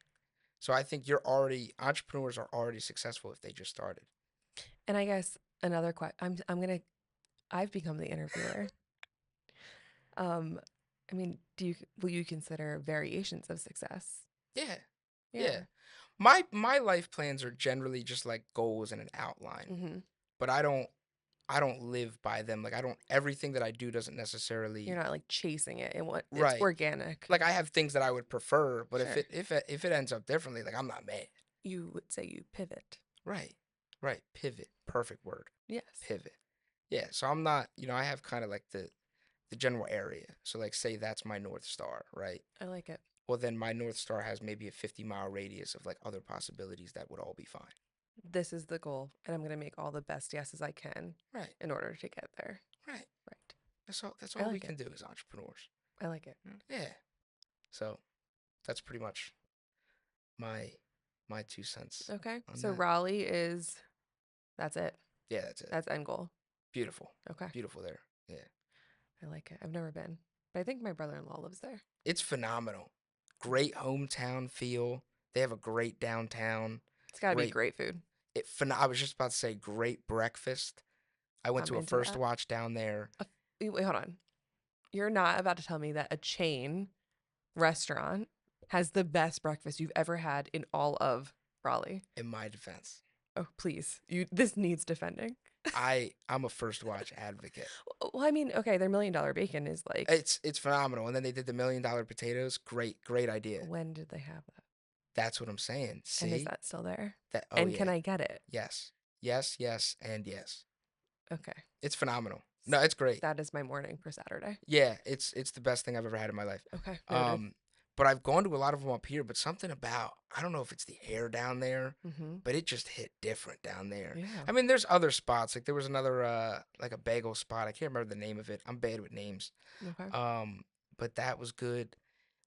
So I think entrepreneurs are already successful if they just started. And I guess another question I'm going to I've become the interviewer. Um, I mean, will you consider variations of success? Yeah, yeah. Yeah. My life plans are generally just like goals and an outline, Hmm. but I don't live by them. Like I don't everything that I do doesn't You're necessarily. not like chasing it and what it's Right. organic. Like I have things that I would prefer, but if Sure. it ends up differently, like I'm not mad. You would say you pivot. Right. Right. Pivot. Perfect word. Yes. Pivot. Yeah. So I'm not, I have kind of like the general area. So like say that's my North Star, right? I like it. Well then my North Star has maybe a 50-mile radius of like other possibilities that would all be fine. This is the goal, and I'm going to make all the best yeses I can Right. in order to get there. Right. Right. That's I all we like it. can do as entrepreneurs. I like it. Yeah. So that's pretty much my my 2 cents Okay. on So that. Raleigh is that's it. Yeah, that's it. That's end goal. Beautiful. Okay. Beautiful there. Yeah. I like it. I've never been, but I think my brother-in-law lives there. It's phenomenal. Great hometown feel. They have a great downtown. It's got to be Great. great food. I was just about to say great breakfast. I went I'm to a into First that. Watch down there Wait, hold on. You're not about to tell me that a chain restaurant has the best breakfast you've ever had in all of Raleigh. in my defense. Oh, please. This needs defending. I'm a First Watch advocate. Well, I mean, okay, their $1 million bacon is like It's phenomenal. And then they did the $1 million potatoes. Great idea. when did they have that? That's what I'm saying. And is See? that still there? That, oh And yeah. can I get it? Yes. Yes, yes, and yes. Okay. It's phenomenal. No, it's great. That is my morning for Saturday. Yeah, it's the best thing I've ever had in my life. Okay, noted. Um, but I've gone to a lot of them up here, but something about I don't know if it's the air down there, Mhm. but it just hit different down there. Yeah. I mean, there's other spots. Like there was another like a bagel spot. I can't remember the name of it. I'm bad with names. Okay. Um, but that was good.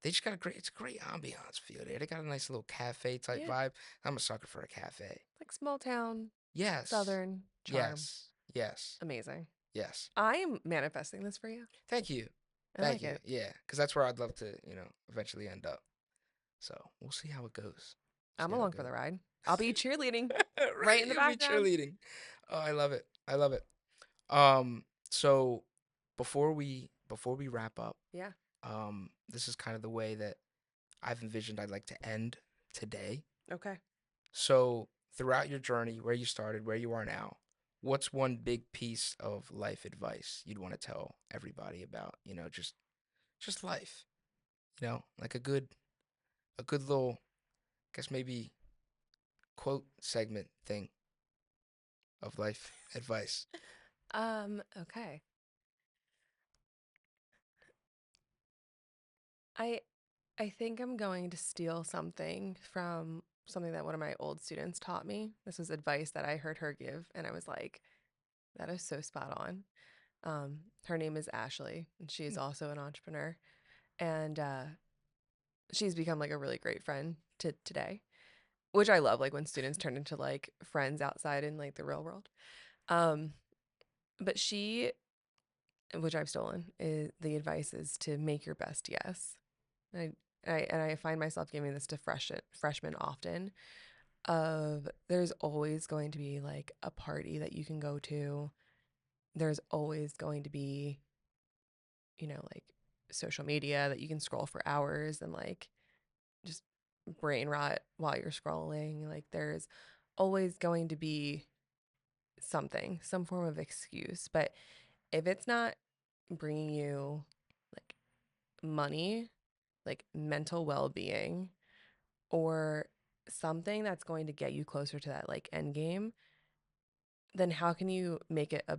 They just got a great it's a great ambiance feel there. They got a nice little cafe type Yeah. vibe. I'm a sucker for a cafe. Like small town, Yes. southern charm. Yes. Yes. Amazing. Yes. I am manifesting this for you. Thank you. I Thank like you. it. Yeah, because that's where I'd love to, eventually end up. So we'll see how it goes. See I'm how it along for goes. the ride. I'll be cheerleading right Right, in the you'll be background. cheerleading. Oh, I love it. I love it. So before we wrap up, Yeah. this is kind of the way that I've envisioned I'd like to end today. Okay. So throughout your journey, where you started, where you are now, what's one big piece of life advice you'd want to tell everybody about, just life, like a good little, guess maybe quote segment thing of life advice. Okay. I I think I'm going to steal something from something that one of my old students taught me. This was advice that I heard her give, and I was like, that is so spot on. Her name is Ashley, and she is Hmm. also an entrepreneur. And she's become like a really great friend to today, which I love, like when students turn into like friends outside in like the real world. Um, but she, which I've stolen, is the advice is to make your best yes. And I find myself giving this to freshmen often. Of there's always going to be like a party that you can go to. There's always going to be, like social media that you can scroll for hours and like just brain rot while you're scrolling. Like there's always going to be something, some form of excuse. But if it's not bringing you like money, like mental well being, or something that's going to get you closer to that like end game, then how can you make it a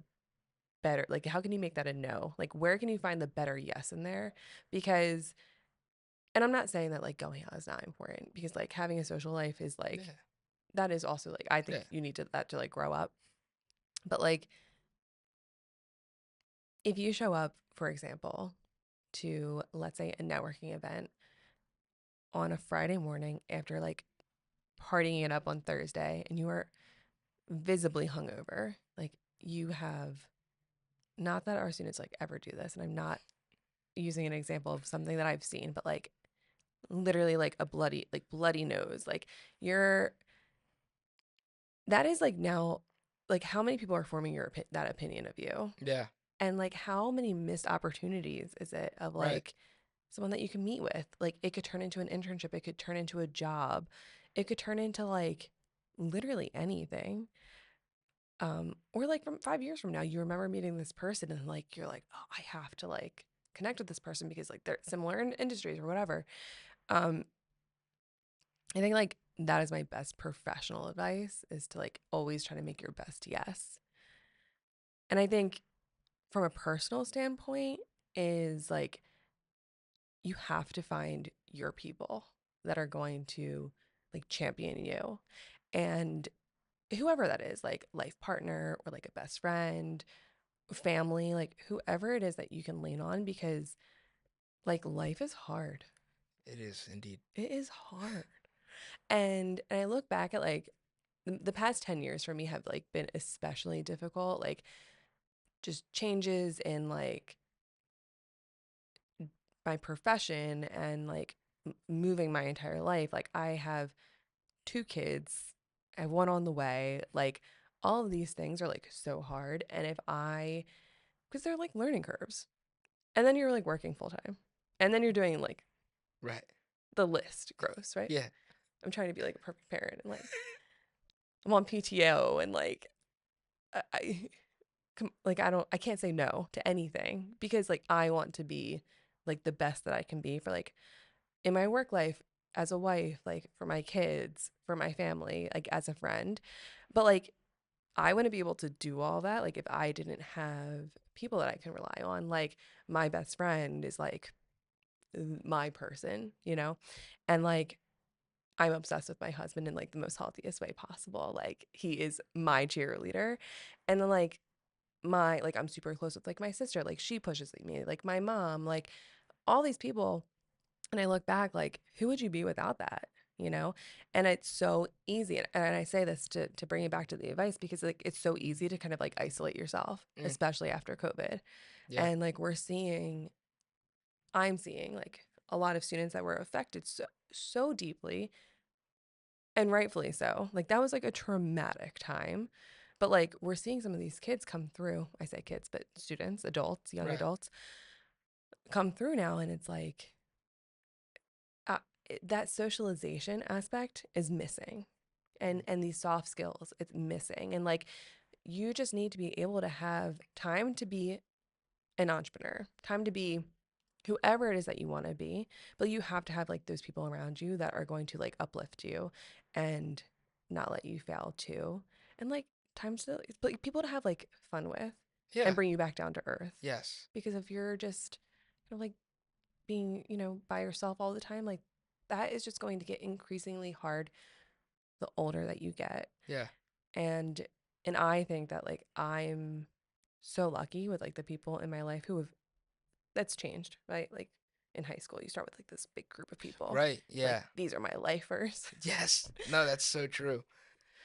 better, like, how can you make that a no? Like, where can you find the better yes in there? Because, and I'm not saying that like going out is not important because like having a social life is like, Yeah, that is also like, I think yeah, you need that to like grow up. But like, if you show up, for example, to let's say a networking event on a Friday morning after like partying it up on Thursday and you are visibly hungover, like you have, not that our students like ever do this, and I'm not using an example of something that I've seen, but like literally like a bloody nose, like you're, that is like now, like how many people are forming that opinion of you, yeah. and like how many missed opportunities is it of Right. like someone that you can meet with, like it could turn into an internship, it could turn into a job, it could turn into like literally anything. Or like from 5 years from now, you remember meeting this person and like you're like, oh, I have to like connect with this person because like they're similar in industries or whatever. Um, I think like that is my best professional advice is to like always try to make your best yes. And I think from a personal standpoint is like you have to find your people that are going to like champion you. And whoever that is, like life partner or like a best friend, family, like whoever it is that you can lean on, because like life is hard. It is indeed. It is hard. And I look back at like the past 10 years for me have like been especially difficult, like just changes in like my profession and like moving my entire life. Like I have two kids, I have one on the way. Like all of these things are like so hard. And if I, because they're like learning curves. And then you're like working full time. And then you're doing like Right. the list gross, right? Yeah. I'm trying to be like a perfect parent and like I'm on PTO and like I like I can't say no to anything because like I want to be like the best that I can be for like in my work life, as a wife, like for my kids, for my family, like as a friend. But like I wouldn't be able to do all that like if I didn't have people that I can rely on. Like my best friend is like my person, you know? And like I'm obsessed with my husband in like the most healthiest way possible. Like he is my cheerleader. And then like I'm super close with like my sister, like she pushes me, like my mom, like all these people. And I look back like who would you be without that? You know? And it's so easy. And I say this to bring it back to the advice because like it's so easy to kind of like isolate yourself, Mm, especially after COVID. yeah, And like I'm seeing like a lot of students that were affected so deeply and rightfully so. Like that was like a traumatic time. But like we're seeing some of these kids come through. I say kids, but students, adults, young right. adults come through now and it's like uh, that socialization aspect is missing. Mm, And these soft skills, it's missing. And like you just need to be able to have time to be an entrepreneur, time to be whoever it is that you want to be, but you have to have like those people around you that are going to like uplift you and not let you fail too. And like times to like people to have like fun with and yeah, bring you back down to earth. yes, Because if you're just kind of like being, by yourself all the time, like that is just going to get increasingly hard the older that you get. yeah, And and I think that like I'm so lucky with like the people in my life who have that's changed, right? Like in high school, you start with like this big group of people. right, Like yeah, these are my lifers. yes. No, that's so true.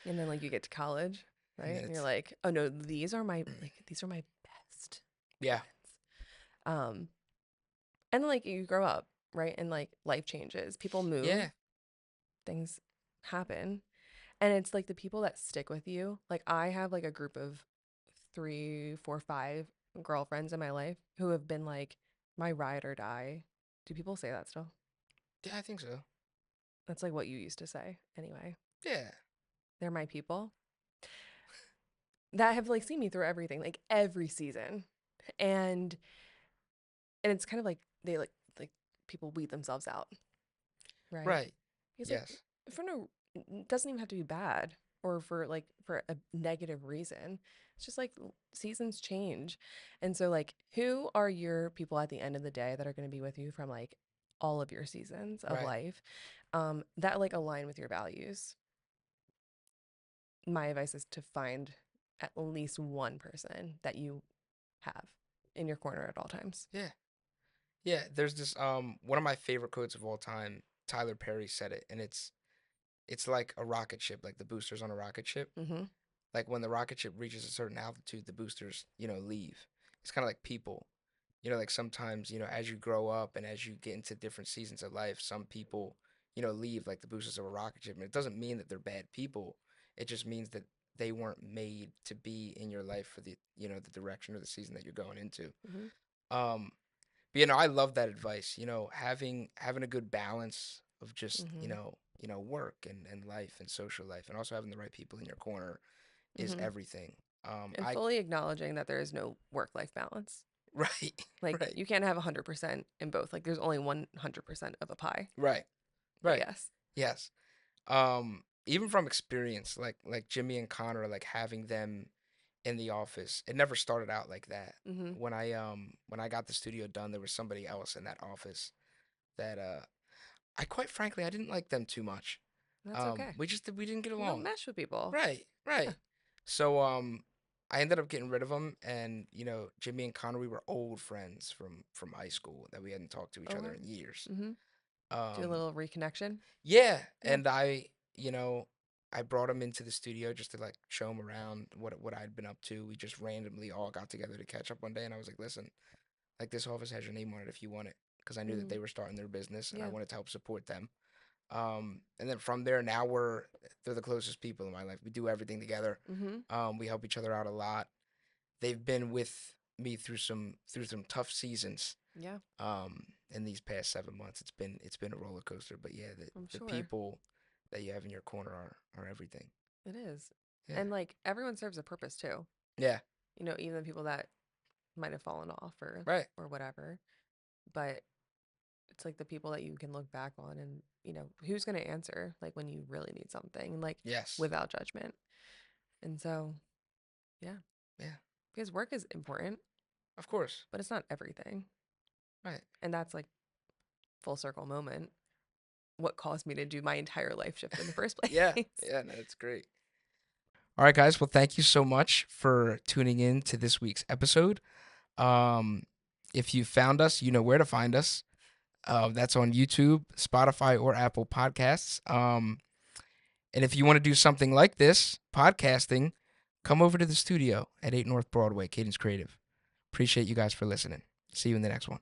And then like you get to college, And right? then And you're it's, like, oh no, these are my best yeah, friends. Um, and then like you grow up, right? And like life changes, people move, yeah, things happen. And it's like the people that stick with you. Like I have like a group of 3, 4, 5 girlfriends in my life who have been like my ride or die. Do people say that still? yeah. I think so. That's like what you used to say. Anyway, Yeah, they're my people that have like seen me through everything, like every season. And and it's kind of like they like people weed themselves out, right? right. Because like Yes, for no it doesn't even have to be bad or for a negative reason. It's just like seasons change. And so like who are your people at the end of the day that are going to be with you from like all of your seasons of right. life that like align with your values? My advice is to find at least one person that you have in your corner at all times. Yeah, yeah. There's this one of my favorite quotes of all time. Tyler Perry said it, and it's like a rocket ship, like the boosters on a rocket ship. Mm-hmm. Like when the rocket ship reaches a certain altitude, the boosters, leave. It's kind of like people. Like sometimes, as you grow up and as you get into different seasons of life, some people, leave like the boosters of a rocket ship. And it doesn't mean that they're bad people. It just means that they weren't made to be in your life for the direction or the season that you're going into. Mm-hmm. Um, but I love that advice. Having a good balance of just, Mm-hmm. work and life and social life and also having the right people in your corner is Mm-hmm. everything. And I fully acknowledging that there is no work-life balance. right, Like right, you can't have 100% in both. Like there's only 100% of a pie. right, But right. yes. Yes. Even from experience, like Jimmy and Connor, like having them in the office, it never started out like that. Mm-hmm. When I got the studio done, there was somebody else in that office that I quite frankly I didn't like them too much. That's okay. We didn't get You don't along. mesh with people. Right, Yeah. right. So I ended up getting rid of them, and Jimmy and Connor, we were old friends from high school that we hadn't talked to each Oh other wow. in years. Mm-hmm. Do a Um, little reconnection. yeah, Yeah. and I brought him into the studio just to like show him around what I'd been up to. We just randomly all got together to catch up one day, and I was like, "Listen, like this office has your name on it if you want it," because I knew that Mm-hmm. they were starting their business, and I Yeah. wanted to help support them. And then from there, now they're the closest people in my life. We do everything together. Mm-hmm. We help each other out a lot. They've been with me through some tough seasons. Yeah. In these past 7 months, it's been a roller coaster. But yeah, the I'm the sure. people that you have in your corner are everything. It is. Yeah, And like everyone serves a purpose too. yeah, Even the people that might have fallen off right. or whatever. But it's like the people that you can look back on and, who's going to answer like when you really need something, like Yes, without judgment. And so Yeah. Yeah. Because work is important, Of course. but it's not everything. Right. And that's like full circle moment. What caused me to do my entire life shift in the first place. Yeah. Yeah. No, that's great. All right, guys. Well, thank you so much for tuning in to this week's episode. Um, if you found us, you know where to find us. That's on YouTube, Spotify, or Apple Podcasts. And if you want to do something like this, podcasting, come over to the studio at 8 North Broadway, Cadence Creative. Appreciate you guys for listening. See you in the next one.